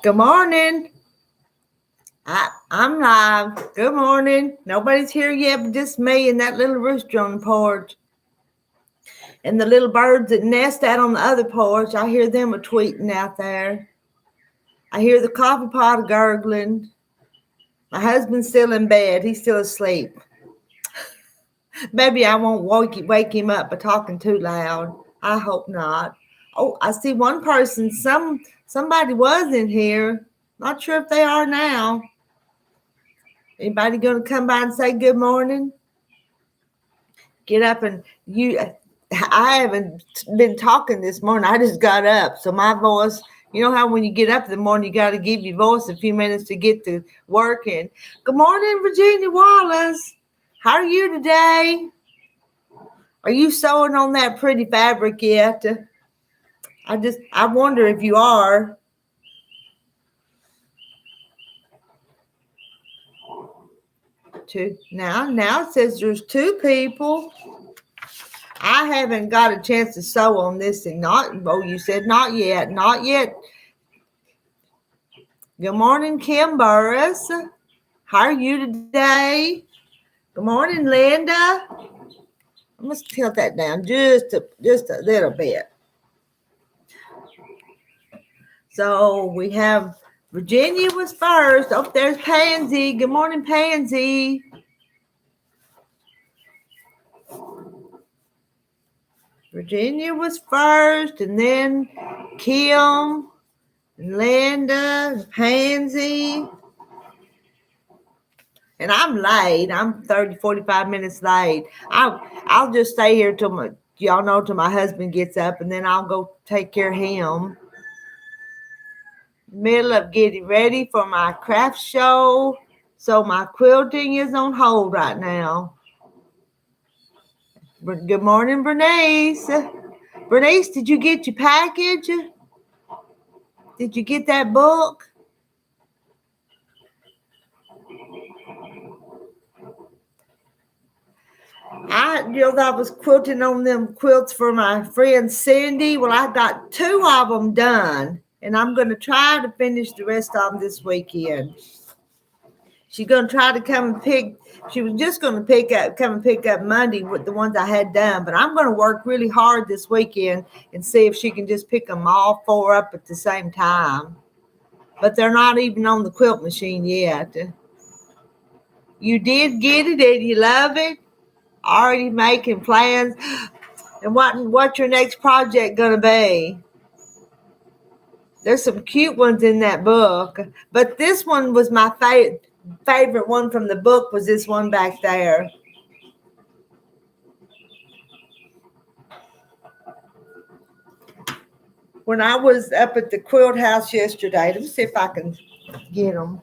Good morning. I'm live. Good morning. Nobody's here yet but just me and that little rooster on the porch. And the little birds that nest out on the other porch, I hear them a tweeting out there. I hear the coffee pot gurgling. My husband's still in bed. He's still asleep. Maybe I won't wake him up by talking too loud. I hope not. Oh, I see one person. Somebody was in here. Not sure if they are now. Anybody going to come by and say good morning? Get up and I haven't been talking this morning. I just got up. So my voice, you know how when you get up in the morning, you got to give your voice a few minutes to get to working. Good morning, Virginia Wallace. How are you today? Are you sewing on that pretty fabric yet? I wonder if you are. Now it says there's two people. I haven't got a chance to sew on this thing. You said not yet. Not yet. Good morning, Kim Burris. How are you today? Good morning, Linda. I must tilt that down just a little bit. So we have Virginia was first. Oh, there's Pansy. Good morning, Pansy. Virginia was first, and then Kim, and Linda, and Pansy. And I'm late. I'm 45 minutes late. I'll just stay here till my husband gets up, and then I'll go take care of him. Middle of getting ready for my craft show. So my quilting is on hold right now. Good morning, Bernice. Bernice, did you get your package? Did you get that book? I was quilting on them quilts for my friend Cindy. Well, I got 2 of them done, and I'm going to try to finish the rest of them this weekend. She's going to try to come and pick. She was just going to come and pick up Monday with the ones I had done, but I'm going to work really hard this weekend and see if she can just pick them all 4 up at the same time. But they're not even on the quilt machine yet. You did get it and you love it? Already making plans? And what's your next project going to be? There's some cute ones in that book, but this one was my favorite one from the book was this one back there. When I was up at the quilt house yesterday, let me see if I can get them.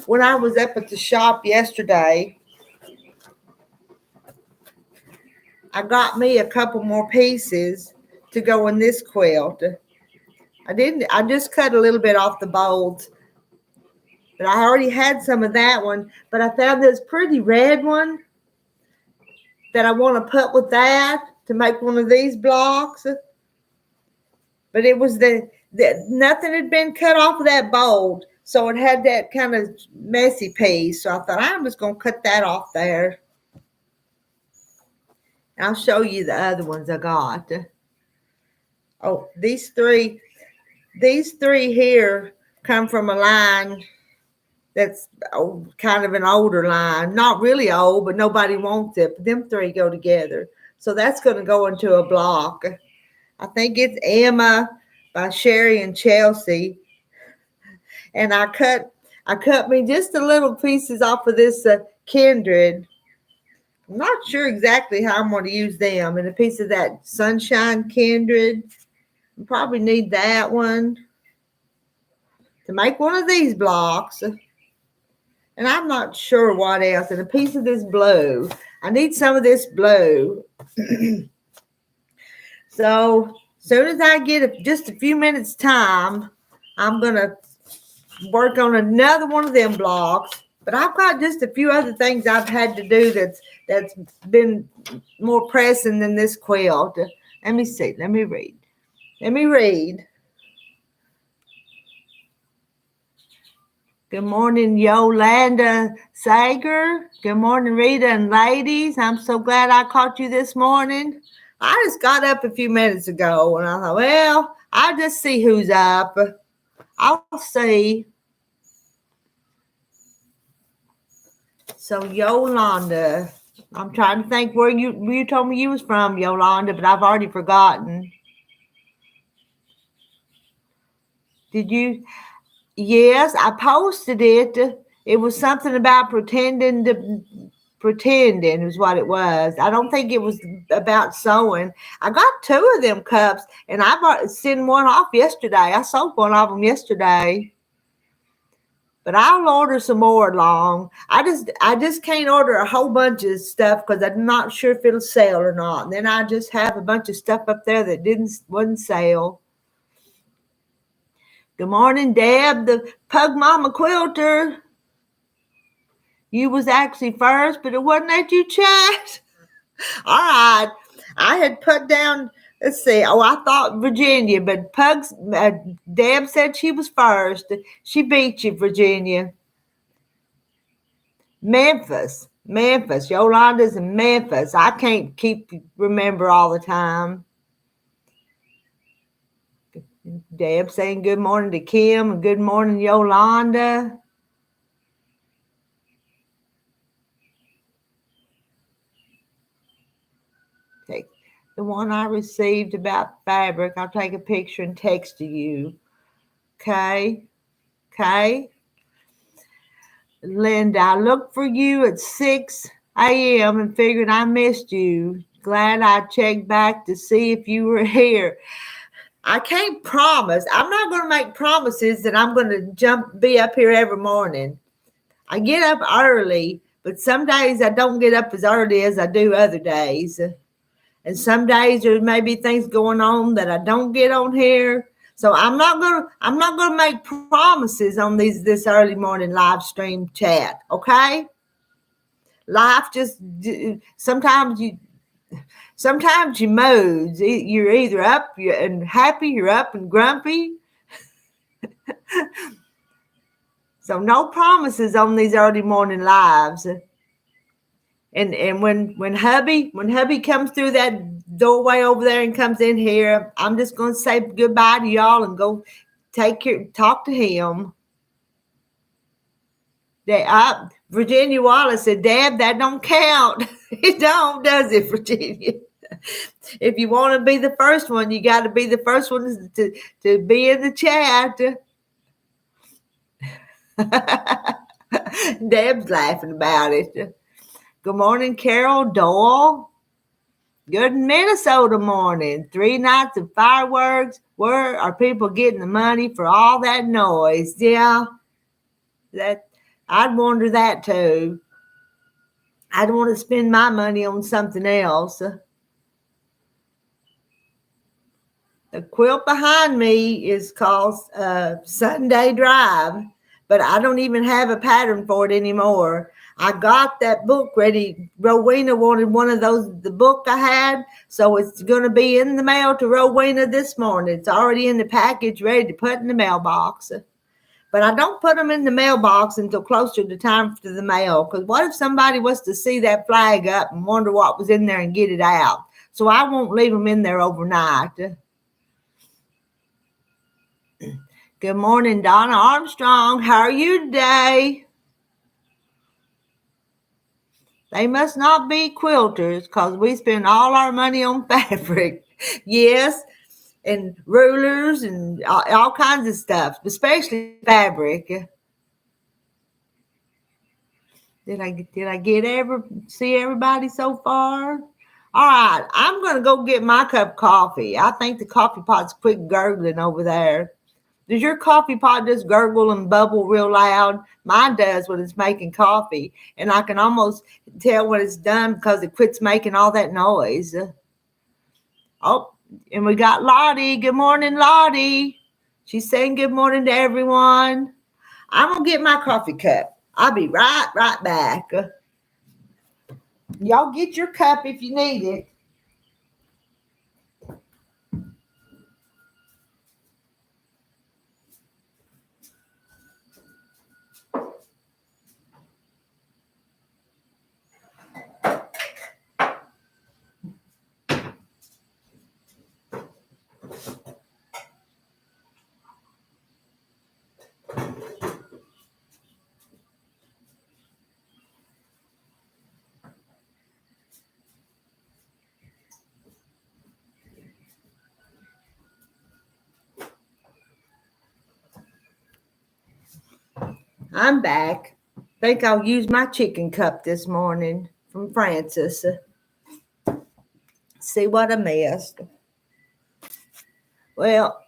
When I was up at the shop yesterday, I got me a couple more pieces to go in this quilt. I just cut a little bit off the bolts, but I already had some of that one, but I found this pretty red one that I want to put with that to make one of these blocks. But it was nothing had been cut off of that bolt, so it had that kind of messy piece. So I thought I'm just going to cut that off there. I'll show you the other ones I got. Oh, these three here come from a line that's kind of an older line. Not really old, but nobody wants it. But them 3 go together. So that's going to go into a block. I think it's Emma by Sherry and Chelsea. And I cut me just a little pieces off of this Kindred. I'm not sure exactly how I'm going to use them. And a piece of that Sunshine Kindred. You probably need that one to make one of these blocks. And I'm not sure what else. And a piece of this blue. I need some of this blue. So as soon as I get just a few minutes time, I'm going to work on another one of them blocks. But I've got just a few other things I've had to do that's been more pressing than this quilt. Let me see. Let me read. Let me read. Good morning, Yolanda Sager. Good morning, Rita and ladies. I'm so glad I caught you this morning. I just got up a few minutes ago and I thought, well, I'll just see who's up. I'll see. So Yolanda, I'm trying to think where you told me you was from, Yolanda, but I've already forgotten. Did you? Yes, I posted it. It was something about pretending is what it was. I don't think it was about sewing. I got 2 of them cups, and I sent one off yesterday. I sold one of them yesterday. But I'll order some more along. I just can't order a whole bunch of stuff because I'm not sure if it'll sell or not. And then I just have a bunch of stuff up there that wouldn't sell. Good morning, Deb, the Pug Mama Quilter. You was actually first, but it wasn't that you chat. All right. I had put down, let's see. Oh, I thought Virginia, but Deb said she was first. She beat you, Virginia. Memphis. Yolanda's in Memphis. I can't remember all the time. Deb saying good morning to Kim and good morning, Yolanda. Okay. The one I received about fabric, I'll take a picture and text to you. Okay. Linda, I looked for you at 6 a.m. and figured I missed you. Glad I checked back to see if you were here. I can't promise. I'm not going to make promises that I'm going to be up here every morning. I get up early, but some days I don't get up as early as I do other days. And some days there may be things going on that I don't get on here. So I'm not gonna make promises on this early morning live stream chat. Okay? Life just sometimes you moods. You're either up and happy, you're up and grumpy. So no promises on these early morning lives. And when hubby comes through that doorway over there and comes in here, I'm just going to say goodbye to y'all and go talk to him. Virginia Wallace said, Dad, that don't count. It don't, does it, Virginia? If you want to be the first one, you got to be the first one to be in the chat. Deb's laughing about it. Good morning, Carol Doyle. Good Minnesota morning. 3 nights of fireworks. Where are people getting the money for all that noise? Yeah, I'd wonder that too. I'd want to spend my money on something else. The quilt behind me is called Sunday Drive, but I don't even have a pattern for it anymore. I got that book ready. Rowena wanted one of the book I had, so it's going to be in the mail to Rowena this morning. It's already in the package, ready to put in the mailbox. But I don't put them in the mailbox until closer to time for the mail, because what if somebody was to see that flag up and wonder what was in there and get it out? So I won't leave them in there overnight. Good morning, Donna Armstrong. How are you today? They must not be quilters because we spend all our money on fabric. Yes, and rulers and all kinds of stuff, especially fabric. Did I see everybody so far? All right, I'm going to go get my cup of coffee. I think the coffee pot's quit gurgling over there. Does your coffee pot just gurgle and bubble real loud? Mine does when it's making coffee. And I can almost tell when it's done because it quits making all that noise. Oh, and we got Lottie. Good morning, Lottie. She's saying good morning to everyone. I'm going to get my coffee cup. I'll be right back. Y'all get your cup if you need it. I'm back. Think I'll use my chicken cup this morning from Francis. See what I missed. Well,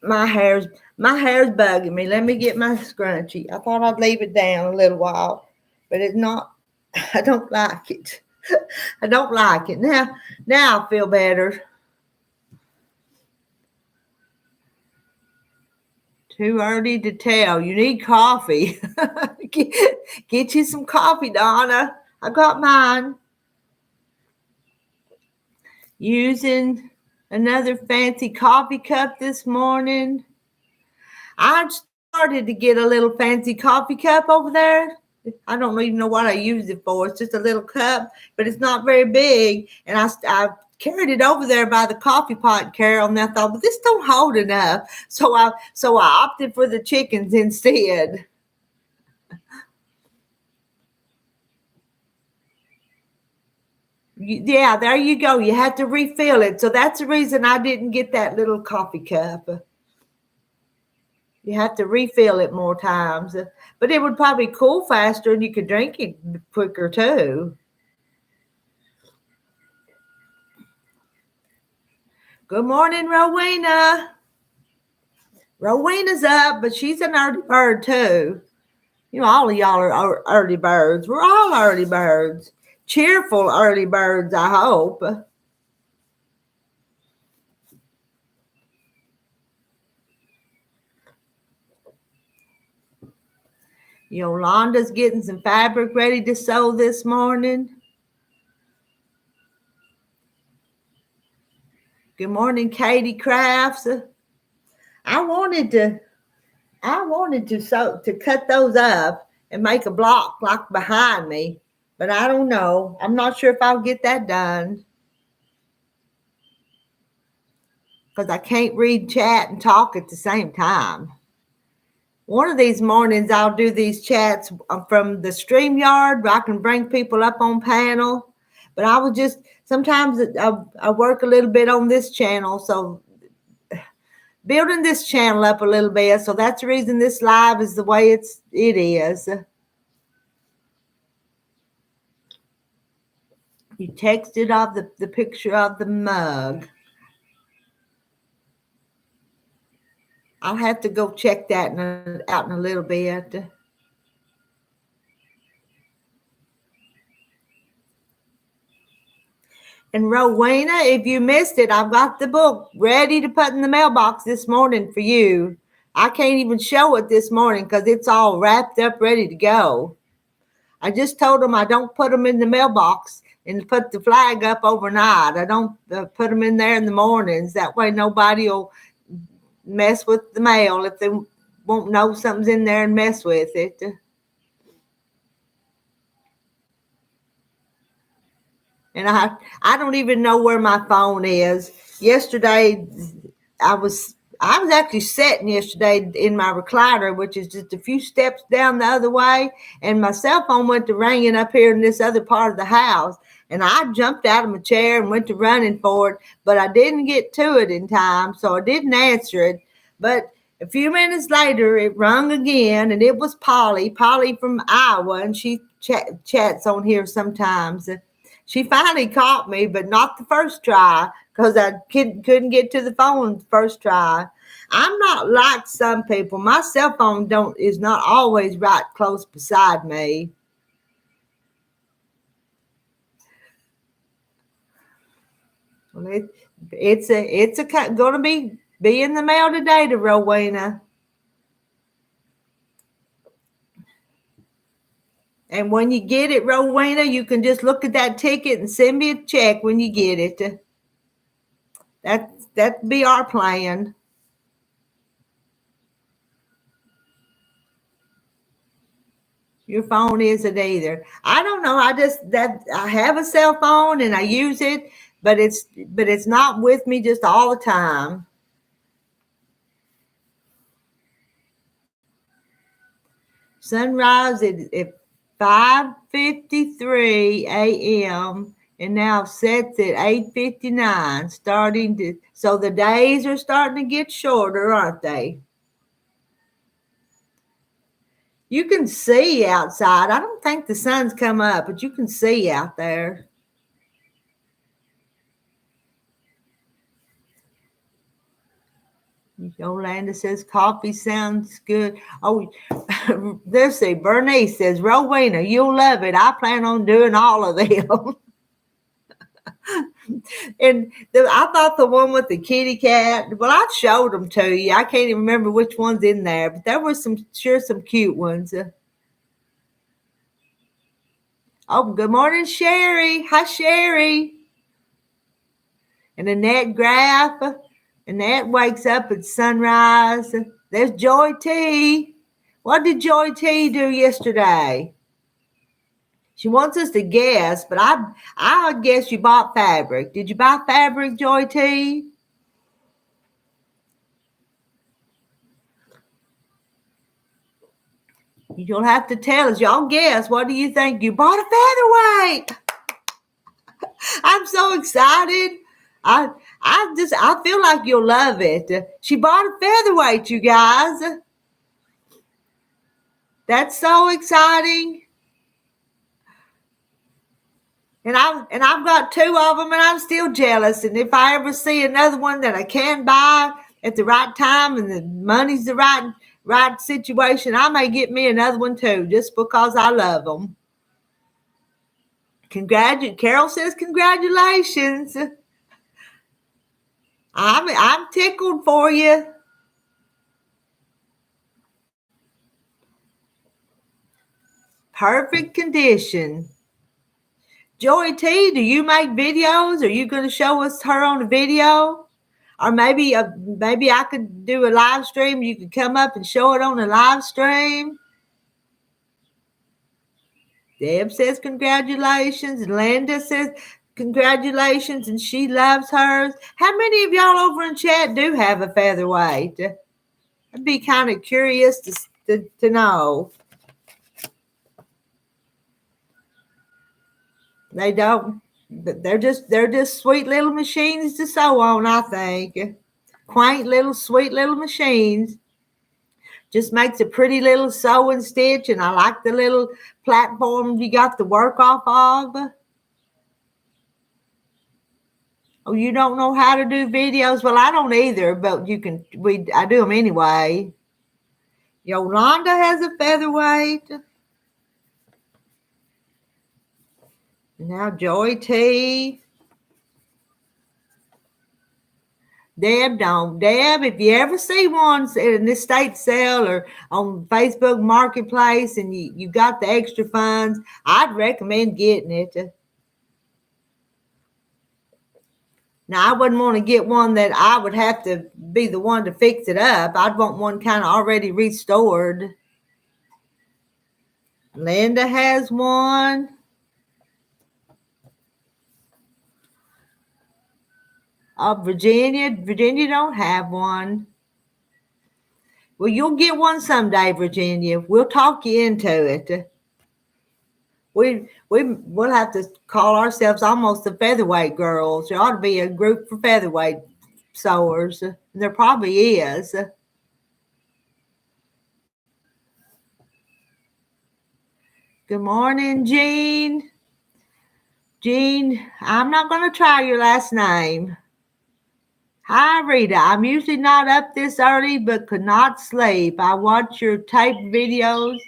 my hair's bugging me. Let me get my scrunchie. I thought I'd leave it down a little while, but it's not. I don't like it. I don't like it. Now I feel better. Too early to tell. You need coffee. Get you some coffee, Donna. I got mine. Using another fancy coffee cup this morning. I started to get a little fancy coffee cup over there. I don't even know what I use it for. It's just a little cup, but it's not very big. And I carried it over there by the coffee pot, Carol, and I thought, well, this don't hold enough. So I opted for the chickens instead. Yeah, there you go. You have to refill it. So that's the reason I didn't get that little coffee cup. You have to refill it more times. But it would probably cool faster and you could drink it quicker too. Good morning, Rowena. Rowena's up, but she's an early bird too. You know, all of y'all are early birds. We're all early birds. Cheerful early birds, I hope. Yolanda's getting some fabric ready to sew this morning. Good morning, Katie Crafts. I wanted to sew, to cut those up and make a block like behind me, but I don't know. I'm not sure if I'll get that done because I can't read chat and talk at the same time. One of these mornings, I'll do these chats from the StreamYard where I can bring people up on panel. But I will just, sometimes I work a little bit on this channel. So building this channel up a little bit. So that's the reason this live is the way it is. You texted off the picture of the mug. I'll have to go check that out in a little bit. And Rowena, if you missed it, I've got the book ready to put in the mailbox this morning for you. I can't even show it this morning because it's all wrapped up, ready to go. I just told them I don't put them in the mailbox and put the flag up overnight. I don't put them in there in the mornings. That way nobody will mess with the mail if they won't know something's in there and mess with it. And I don't even know where my phone is. Yesterday, I was actually sitting yesterday in my recliner, which is just a few steps down the other way, and my cell phone went to ringing up here in this other part of the house. And I jumped out of my chair and went to running for it, but I didn't get to it in time, so I didn't answer it. But a few minutes later, it rung again, and it was Polly from Iowa, and she chats on here sometimes. She finally caught me, but not the first try because I couldn't get to the phone the first try. I'm not like some people. My cell phone is not always right close beside me. Well, it's going to be in the mail today to Rowena. And when you get it, Rowena, you can just look at that ticket and send me a check when you get it. That'd be our plan. Your phone isn't either. I don't know. I have a cell phone and I use it, but it's not with me just all the time. Sunrise at 5:53 a.m. and now sets at 8:59. So the days are starting to get shorter, aren't they? You can see outside. I don't think the sun's come up, but you can see out there. Yolanda says coffee sounds good. Oh, there's a Bernice says, Rowena, you'll love it. I plan on doing all of them. And I thought the one with the kitty cat, well, I showed them to you. I can't even remember which one's in there, but there were some cute ones. Oh, good morning, Sherry. Hi, Sherry. And Annette Graff. Annette wakes up at sunrise. There's Joy T. What did Joy T do yesterday? She wants us to guess, but I guess you bought fabric. Did you buy fabric, Joy T? You'll have to tell us. Y'all guess. What do you think? You bought a featherweight. I'm so excited. I feel like you'll love it. She bought a featherweight, you guys. That's so exciting. And I've got 2 of them, and I'm still jealous. And if I ever see another one that I can buy at the right time and the money's the right situation, I may get me another one too, just because I love them. Carol says congratulations. I'm tickled for you. Perfect condition. Joy T, do you make videos? Are you going to show us her on a video? Or maybe I could do a live stream. You could come up and show it on a live stream. Deb says congratulations. Linda says congratulations, and she loves hers. How many of y'all over in chat do have a featherweight? I'd be kind of curious to know. They don't. They're just sweet little machines to sew on, I think. Quaint little, sweet little machines. Just makes a pretty little sewing stitch, and I like the little platform you got to work off of. Oh, you don't know how to do videos? Well, I don't either, but I do them anyway. Yolanda has a featherweight. Now Joy T. Deb don't. Deb, if you ever see one in an estate sale or on Facebook Marketplace and you got the extra funds, I'd recommend getting it. Now, I wouldn't want to get one that I would have to be the one to fix it up. I'd want one kind of already restored. Linda has one. Virginia don't have one. Well, you'll get one someday, Virginia. We'll talk you into it. We'll have to call ourselves almost the Featherweight Girls. There ought to be a group for featherweight sewers. There probably is. Good morning, Jean. Jean, I'm not going to try your last name. Hi, Rita. I'm usually not up this early, but could not sleep. I watch your tape videos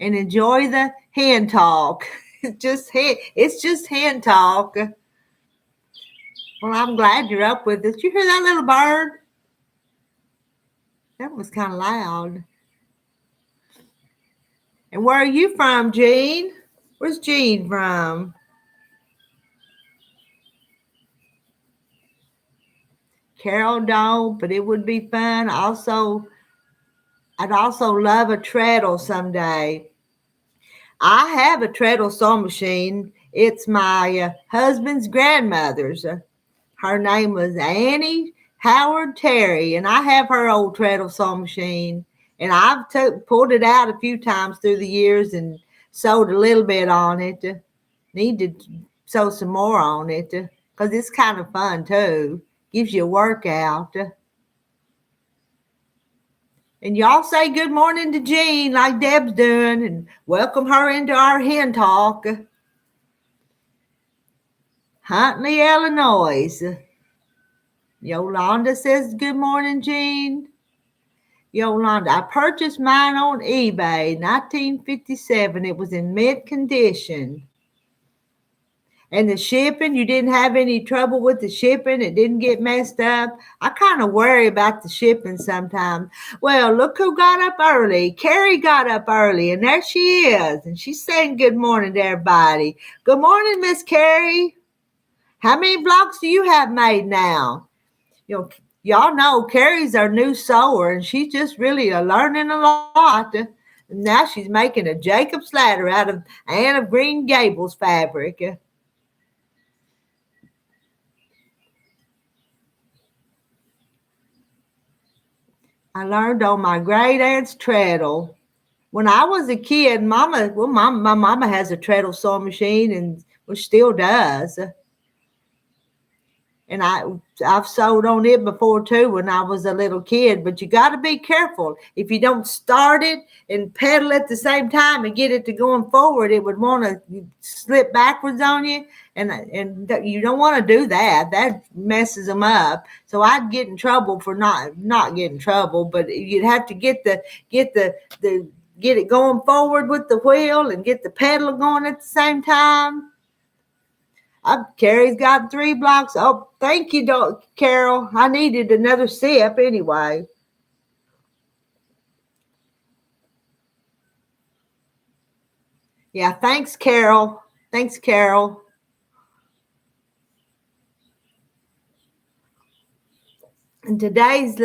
and enjoy the hen talk. It's just hen talk. Well, I'm glad you're up with us. Did you hear that little bird? That was kind of loud. And where are you from, Jean? Where's Jean from? Carol don't, but it would be fun. I'd also love a treadle someday. I have a treadle sewing machine. It's my husband's grandmother's. Her name was Annie Howard Terry, and I have her old treadle sewing machine. And I've pulled it out a few times through the years and sewed a little bit on it. Need to sew some more on it because it's kind of fun too. Gives you a workout. And y'all say good morning to Jean like Deb's doing and welcome her into our hen talk. Huntley, Illinois. Yolanda says good morning, Jean. Yolanda, I purchased mine on eBay, 1957. It was in mint condition. And the shipping, you didn't have any trouble with the shipping? It didn't get messed up? I kind of worry about the shipping sometimes. Well, look who got up early. Carrie got up early, and there she is. And she's saying good morning to everybody. Good morning, Miss Carrie. How many blocks do you have made now? Y'all know Carrie's our new sewer, and she's just really learning a lot. And now she's making a Jacob's ladder out of Anne of Green Gables fabric. I learned on my great aunt's treadle. When I was a kid, my mama has a treadle sewing machine, and still does. And I've sewed on it before too when I was a little kid, but you got to be careful. If you don't start it and pedal at the same time and get it to going forward, it would want to slip backwards on you, and you don't want to do that. That messes them up. So I'd get in trouble for not getting in trouble, but you'd have to get it going forward with the wheel and get the pedal going at the same time. Carrie's got 3 blocks. Oh, thank you, Carol. I needed another sip anyway. Yeah, thanks, Carol. Thanks, Carol. And today's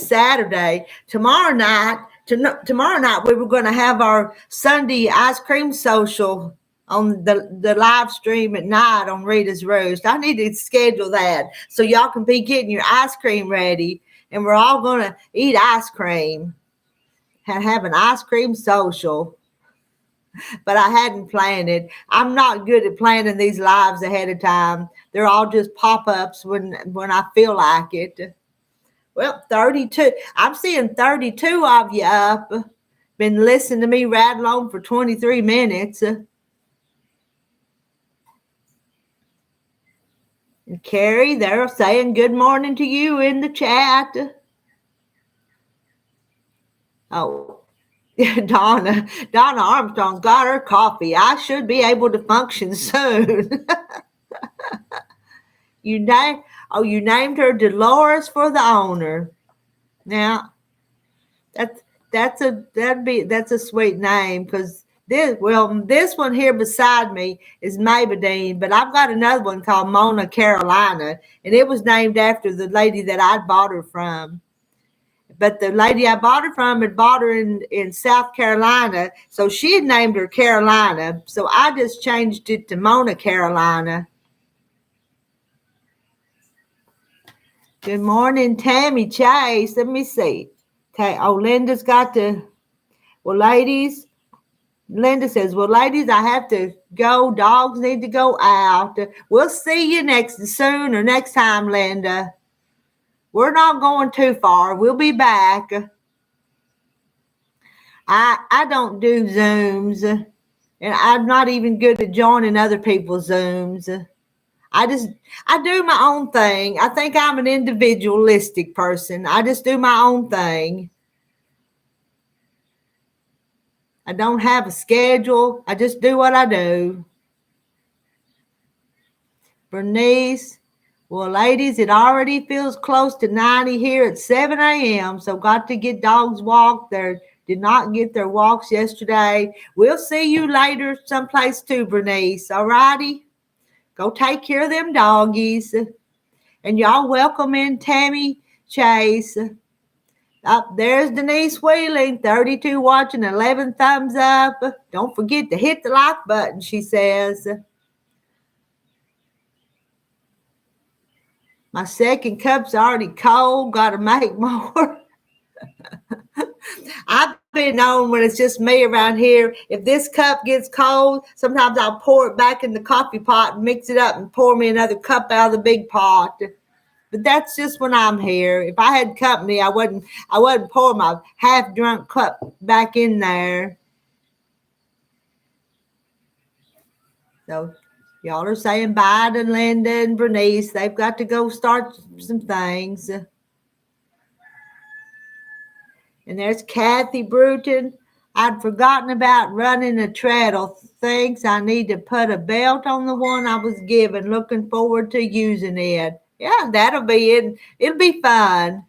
Saturday. Tomorrow night, we were going to have our Sunday ice cream social on the live stream at night on Rita's Roast. I need to schedule that so y'all can be getting your ice cream ready, and we're all going to eat ice cream and have an ice cream social. But I hadn't planned it. I'm not good at planning these lives ahead of time. They're all just pop-ups when I feel like it. Well, 32. I'm seeing 32 of you up. Been listening to me rattle on for 23 minutes. And Carrie, they're saying good morning to you in the chat. Oh, Donna Armstrong's got her coffee. I should be able to function soon. You named her Dolores for the owner. Now, that's a sweet name, because this one here beside me is Maybelline, but I've got another one called Mona Carolina, and it was named after the lady that I bought her from. But the lady I bought her from had bought her in South Carolina, so she had named her Carolina. So I just changed it to Mona Carolina. Good morning, Tammy Chase. Let me see. Linda's got to. Well, ladies, Linda says, well, ladies, I have to go. Dogs need to go out. We'll see you next time, Linda. We're not going too far. We'll be back. I don't do Zooms, and I'm not even good at joining other people's Zooms. I do my own thing. I think I'm an individualistic person. I just do my own thing. I don't have a schedule. I just do what I do. Bernice, well, ladies, it already feels close to 90 here at 7 a.m., so got to get dogs walked. They did not get their walks yesterday. We'll see you later someplace too, Bernice. All righty? Go take care of them doggies. And y'all welcome in Tammy Chase. There's Denise Wheeling, 32 watching, 11 thumbs up. Don't forget to hit the like button, she says. My second cup's already cold. Got to make more. I've been known when it's just me around here. If this cup gets cold, sometimes I'll pour it back in the coffee pot and mix it up and pour me another cup out of the big pot. But that's just when I'm here. If I had company, I wouldn't pour my half drunk cup back in there. So y'all are saying bye to Linda and Bernice. They've got to go start some things. And there's Kathy Bruton. I'd forgotten about running a treadle. Thinks I need to put a belt on the one I was given. Looking forward to using it. Yeah, that'll be it. It'll be fun.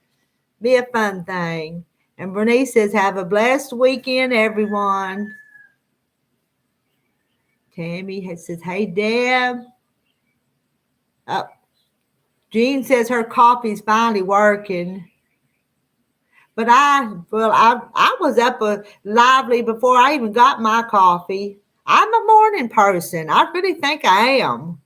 Be a fun thing. And Bernice says, have a blessed weekend, everyone. Tammy says, hey, Deb. Jean says her coffee's finally working. But I was up lively before I even got my coffee. I'm a morning person. I really think I am.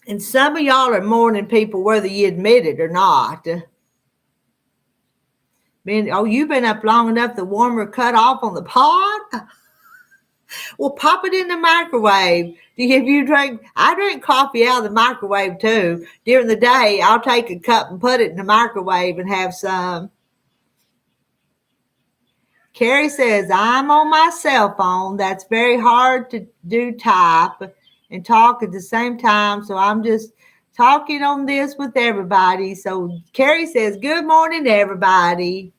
And some of y'all are morning people, whether you admit it or not. You've been up long enough, the warmer cut off on the pot? Well, pop it in the microwave. I drink coffee out of the microwave too. During the day, I'll take a cup and put it in the microwave and have some. Carrie says, I'm on my cell phone. That's very hard to do, type and talk at the same time. So I'm just talking on this with everybody. So Carrie says, good morning, everybody.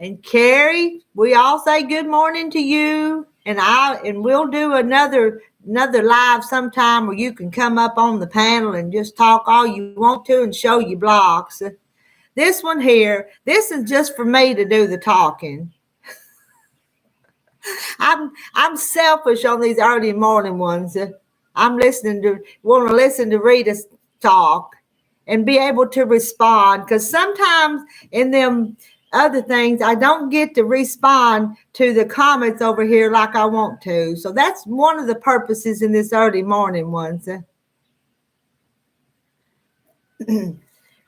And Carrie, we all say good morning to you. And we'll do another live sometime where you can come up on the panel and just talk all you want to and show your blocks. This one here, this is just for me to do the talking. I'm selfish on these early morning ones. I'm want to listen to Rita talk and be able to respond, because sometimes in them other things, I don't get to respond to the comments over here like I want to. So that's one of the purposes in this early morning ones.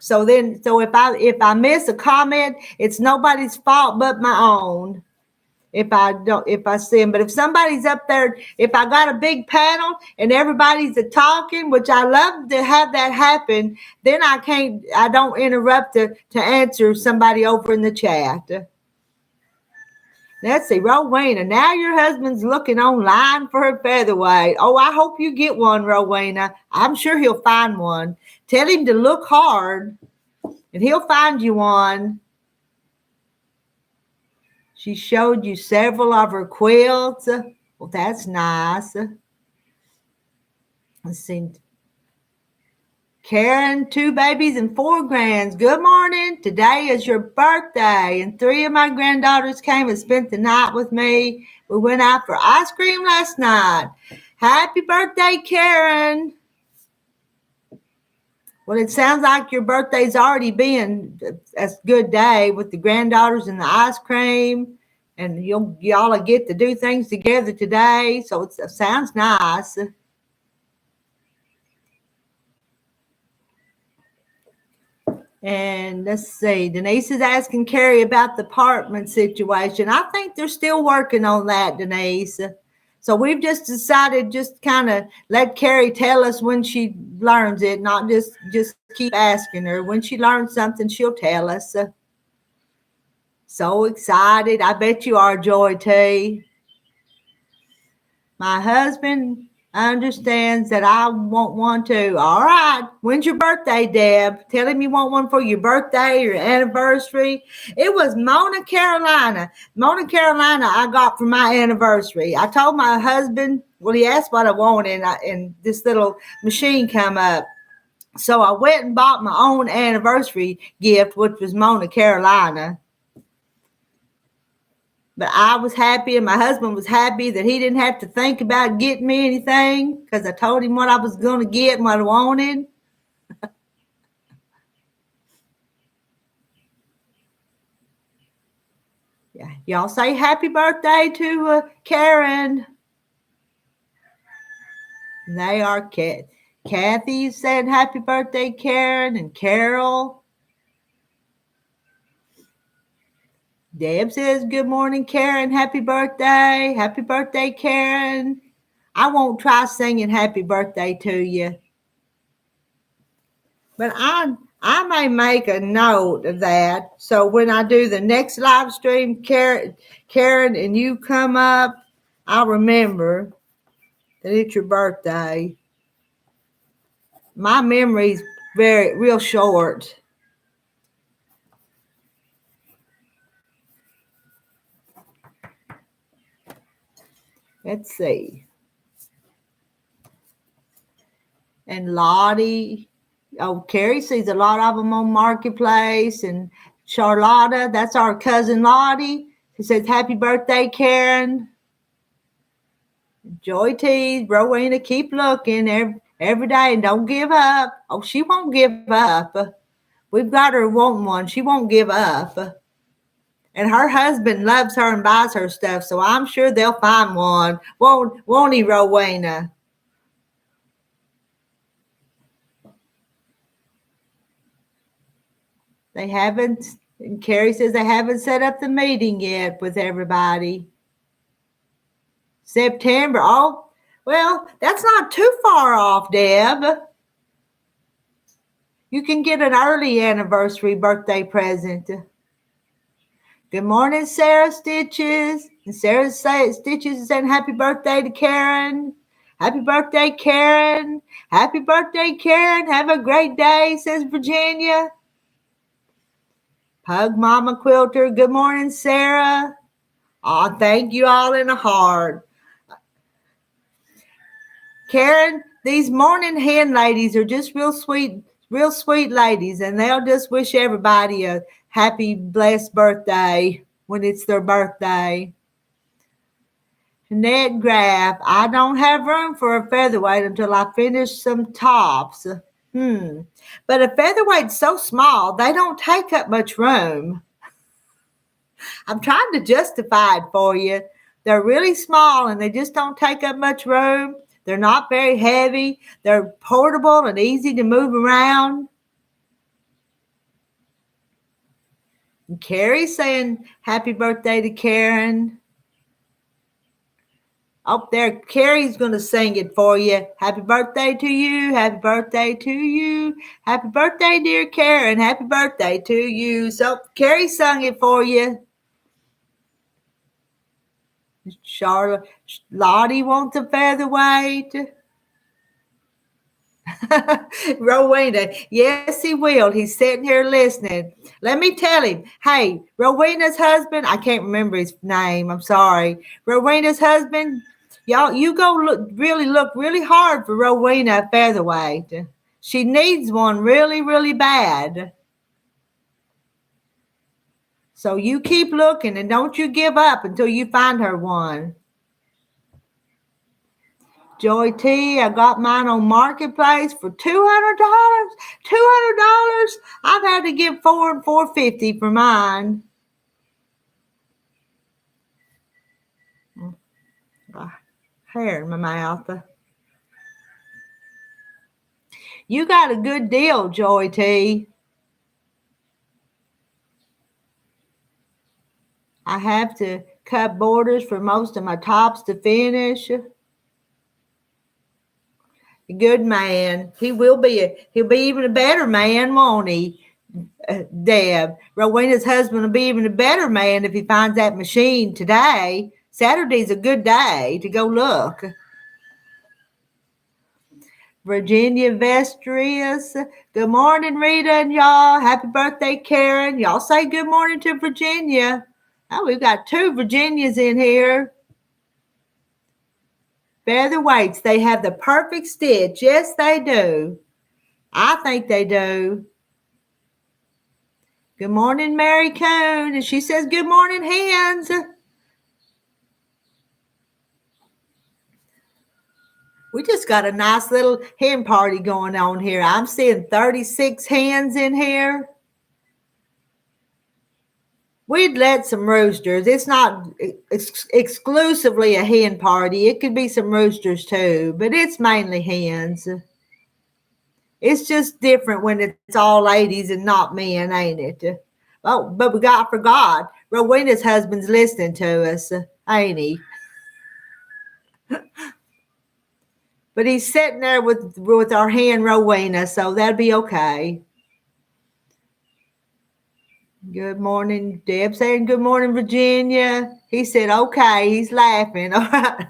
So if I miss a comment, it's nobody's fault but my own. If I see them. But if somebody's up there, if I got a big panel and everybody's talking, which I love to have that happen, then I don't interrupt to answer somebody over in the chat. Let's see, Rowena, now your husband's looking online for a featherweight. Oh, I hope you get one, Rowena. I'm sure he'll find one. Tell him to look hard and he'll find you one. She showed you several of her quilts. Well, that's nice. Let's see. Karen, 2 babies and 4 grands. Good morning. Today is your birthday, and 3 of my granddaughters came and spent the night with me. We went out for ice cream last night. Happy birthday, Karen. Well, it sounds like your birthday's already been a good day with the granddaughters and the ice cream. And y'all will get to do things together today. So it sounds nice. And let's see. Denise is asking Carrie about the apartment situation. I think they're still working on that, Denise. So we've just decided just kind of let Carrie tell us when she learns it, not just keep asking her. When she learns something, she'll tell us. So excited. I bet you are, Joy T. My husband understands that I want one too. All right. When's your birthday, Deb? Tell him you want one for your birthday or anniversary. It was Mona Carolina. Mona Carolina I got for my anniversary. I told my husband, well, he asked what I wanted, and this little machine come up. So I went and bought my own anniversary gift, which was Mona Carolina. But I was happy and my husband was happy that he didn't have to think about getting me anything, because I told him what I was going to get and what I wanted. Yeah, y'all say happy birthday to Karen. And they are Kathy said happy birthday, Karen, and Carol. Deb says, good morning, Karen. Happy birthday. Happy birthday, Karen. I won't try singing happy birthday to you. But I may make a note of that. So when I do the next live stream, Karen, and you come up, I'll remember that it's your birthday. My memory's real short. Let's see. And Lottie, Carrie sees a lot of them on Marketplace. And Charlotta, that's our cousin Lottie. She says, happy birthday, Karen. Joy T, Rowena, keep looking every day and don't give up. Oh, she won't give up. We've got her wanting one. She won't give up. And her husband loves her and buys her stuff, so I'm sure they'll find one. Won't he, Rowena? They haven't, and Carrie says they haven't set up the meeting yet with everybody. September. Oh, well, that's not too far off, Deb. You can get an early anniversary birthday present. Good morning, Sarah Stitches. And Sarah Stitches is saying happy birthday to Karen. Happy birthday, Karen. Happy birthday, Karen. Have a great day, says Virginia. Hug Mama Quilter. Good morning, Sarah. Oh, thank you all in a heart. Karen, these morning hen ladies are just real sweet ladies, and they'll just wish everybody a happy, blessed birthday when it's their birthday. Jeanette Graff, I don't have room for a featherweight until I finish some tops. But a featherweight's so small, they don't take up much room. I'm trying to justify it for you. They're really small and they just don't take up much room. They're not very heavy. They're portable and easy to move around. And Carrie's saying happy birthday to Karen. Up there, Carrie's going to sing it for you. Happy birthday to you. Happy birthday to you. Happy birthday, dear Karen. Happy birthday to you. So Carrie sung it for you. Charlotte, Lottie wants a featherweight. Rowena, yes, he will. He's sitting here listening. Let me tell him, hey, Rowena's husband, I can't remember his name. I'm sorry. Rowena's husband, y'all, you go look really hard for Rowena a featherweight. She needs one really, really bad. So you keep looking and don't you give up until you find her one. Joy T, I got mine on Marketplace for $200. $200. I've had to give $4 and $4.50 for mine. Hair in my mouth. You got a good deal, Joy T. I have to cut borders for most of my tops to finish. A good man. He'll be even a better man, won't he? Deb. Rowena's husband will be even a better man if he finds that machine today. Saturday's a good day to go look. Virginia Vestrius. Good morning, Rita and y'all. Happy birthday, Karen. Y'all say good morning to Virginia. Oh, we've got 2 Virginias in here. Featherweights, they have the perfect stitch. Yes, they do. I think they do. Good morning, Mary Coon. And she says, good morning, hens. We just got a nice little hen party going on here. I'm seeing 36 hens in here. We'd let some roosters. It's not exclusively a hen party. It could be some roosters too, but it's mainly hens. It's just different when it's all ladies and not men, ain't it? Oh, but I forgot. Rowena's husband's listening to us, ain't he? But he's sitting there with our hen Rowena, so that'll be okay. Good morning, Deb saying good morning, Virginia. He said, okay, he's laughing. All right.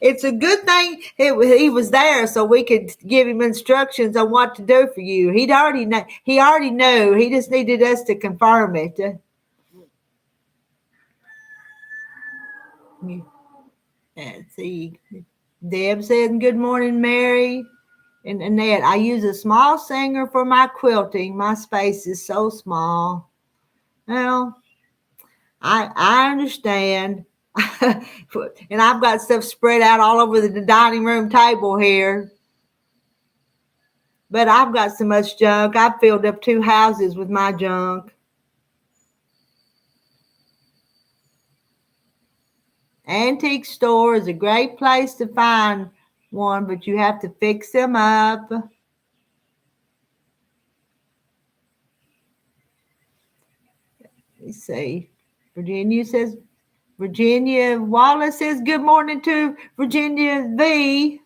It's a good thing he was there so we could give him instructions on what to do for you. He already knew. He just needed us to confirm it. Let's see. Deb said, good morning, Mary. And Annette, I use a small singer for my quilting. My space is so small. Well, I understand. And I've got stuff spread out all over the dining room table here. But I've got so much junk. I've filled up 2 houses with my junk. Antique store is a great place to find one, but you have to fix them up. Let's see. Virginia Wallace says good morning to Virginia V.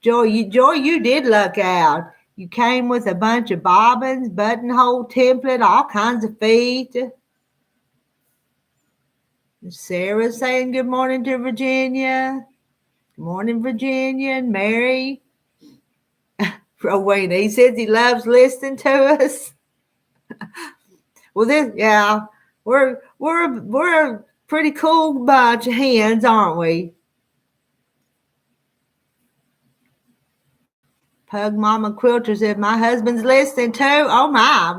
Joy, you did luck out. You came with a bunch of bobbins, buttonhole template, all kinds of feet. Sarah saying good morning to Virginia. Good morning, Virginia and Mary. Rowena, he says he loves listening to us. Well, we're a pretty cool bunch of hens, aren't we? Pug Mama Quilter said, my husband's listening too. Oh my,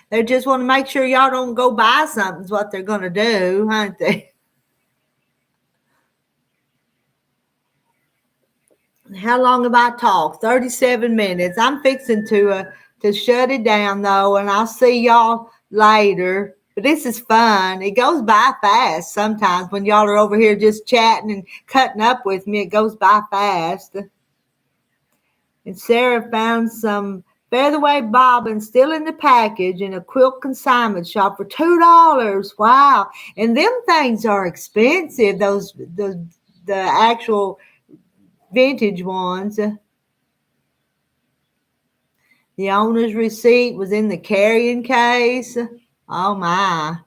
they just want to make sure y'all don't go buy something is what they're going to do, aren't they? How long have I talked? 37 minutes. I'm fixing to shut it down though, and I'll see y'all later. But this is fun. It goes by fast sometimes when y'all are over here just chatting and cutting up with me. It goes by fast. And Sarah found some Featherweight bobbins still in the package in a quilt consignment shop for $2. Wow. And them things are expensive, the actual vintage ones. The owner's receipt was in the carrying case. Oh my.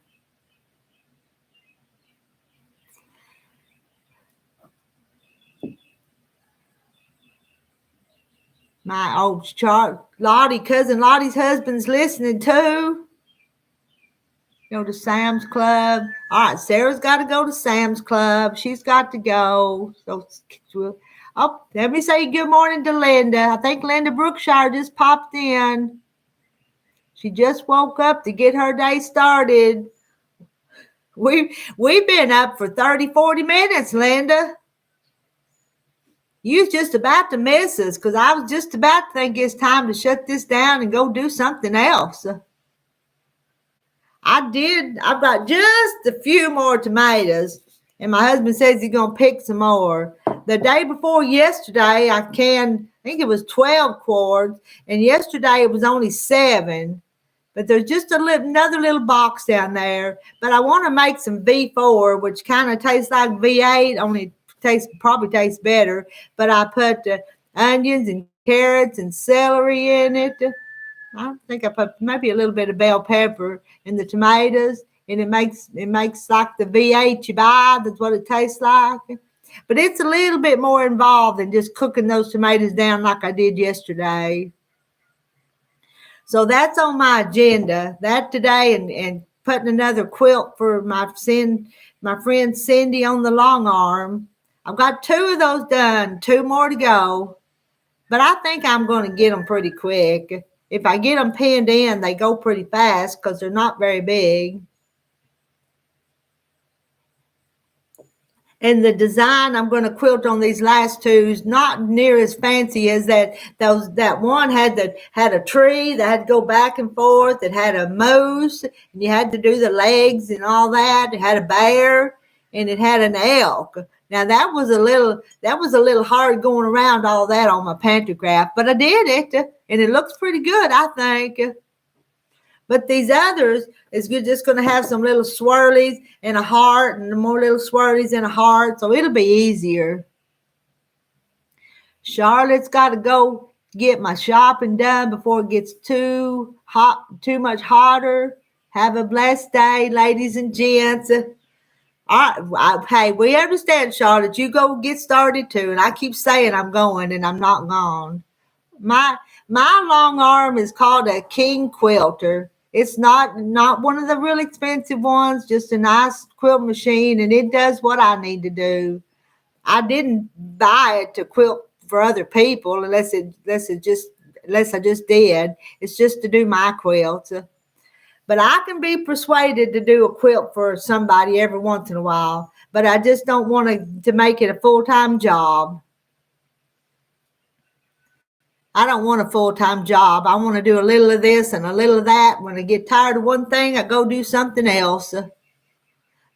My old chart, cousin Lottie's husband's listening too. Go to Sam's Club. All right, Sarah's got to go to Sam's Club. She's got to go. Oh, let me say good morning to Linda. I think Linda Brookshire just popped in. She just woke up to get her day started. We've been up for 30, 40 minutes, Linda. You was just about to miss us because I was just about to think it's time to shut this down and go do something else. I did. I've got just a few more tomatoes, and my husband says he's going to pick some more. The day before yesterday, I think it was 12 quarts, and yesterday it was only 7. But there's just another little box down there. But I want to make some V4, which kind of tastes like V8, only probably tastes better. But I put onions and carrots and celery in it. I think I put maybe a little bit of bell pepper in the tomatoes, and it makes like the V8 you buy. That's what it tastes like. But it's a little bit more involved than just cooking those tomatoes down like I did yesterday. So that's on my agenda, that today, and putting another quilt for my friend Cindy on the long arm. I've got 2 of those done, 2 more to go. But I think I'm going to get them pretty quick. If I get them pinned in, they go pretty fast because they're not very big. And the design I'm going to quilt on these last 2 is not near as fancy as that one had a tree that had to go back and forth. It had a moose, and you had to do the legs and all that. It had a bear, and it had an elk. Now that was a little hard going around all that on my pantograph, but I did it, and it looks pretty good, I think. But these others is just going to have some little swirlies and a heart and more little swirlies and a heart. So it'll be easier. Charlotte's got to go get my shopping done before it gets too much hotter. Have a blessed day, ladies and gents. Hey, we understand, Charlotte. You go get started too. And I keep saying I'm going and I'm not gone. My long arm is called a King Quilter. It's not one of the real expensive ones, just a nice quilt machine, and it does what I need to do. I didn't buy it to quilt for other people unless I just did. It's just to do my quilts. But I can be persuaded to do a quilt for somebody every once in a while. But I just don't want to make it a full-time job. I don't want a full-time job. I want to do a little of this and a little of that. When I get tired of one thing, I go do something else.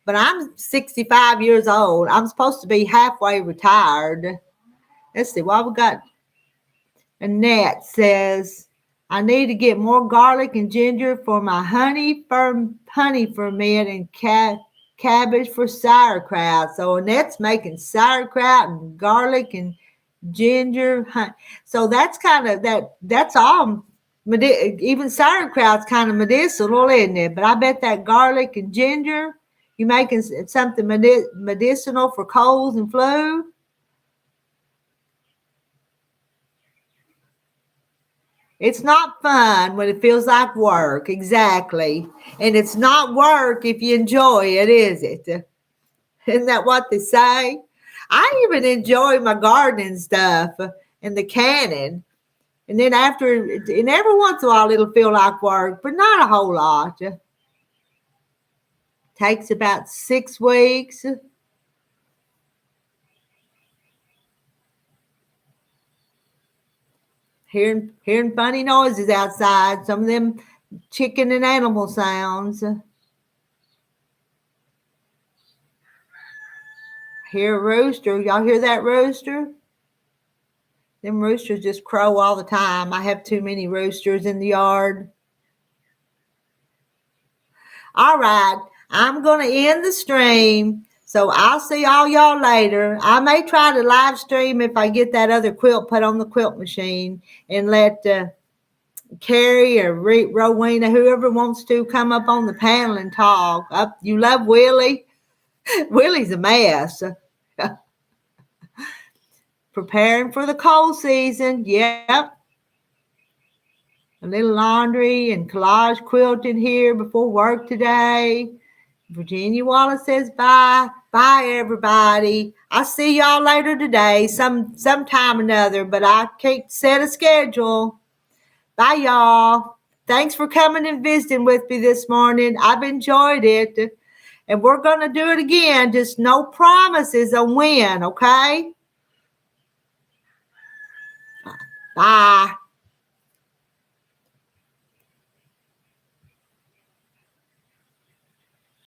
But I'm 65 years old. I'm supposed to be halfway retired. Let's see what we got. Annette says, I need to get more garlic and ginger for my honey ferment and cabbage for sauerkraut. So Annette's making sauerkraut and garlic and ginger. So that's kind of that's all. Even sauerkraut's kind of medicinal, isn't it? But I bet that garlic and ginger, you making something medicinal for colds and flu. It's not fun when it feels like work. Exactly. And it's not work if you enjoy it, is it? Isn't that what they say? I even enjoy my gardening stuff and the canning. And then and every once in a while it'll feel like work, but not a whole lot. Takes about 6 weeks. Hearing funny noises outside, some of them chicken and animal sounds. Hear a rooster. Y'all hear that rooster? Them roosters just crow all the time. I have too many roosters in the yard. All right, I'm going to end the stream. So I'll see all y'all later. I may try to live stream if I get that other quilt put on the quilt machine and let Carrie or Rowena, whoever wants to, come up on the panel and talk. You love Willie? Willie's a mess. Preparing for the cold season. Yep. A little laundry and collage quilting here before work today. Virginia Wallace says bye. Bye, everybody. I'll see y'all later today, sometime or another, but I can't set a schedule. Bye, y'all. Thanks for coming and visiting with me this morning. I've enjoyed it. And we're going to do it again. Just no promises on when, okay? Bye.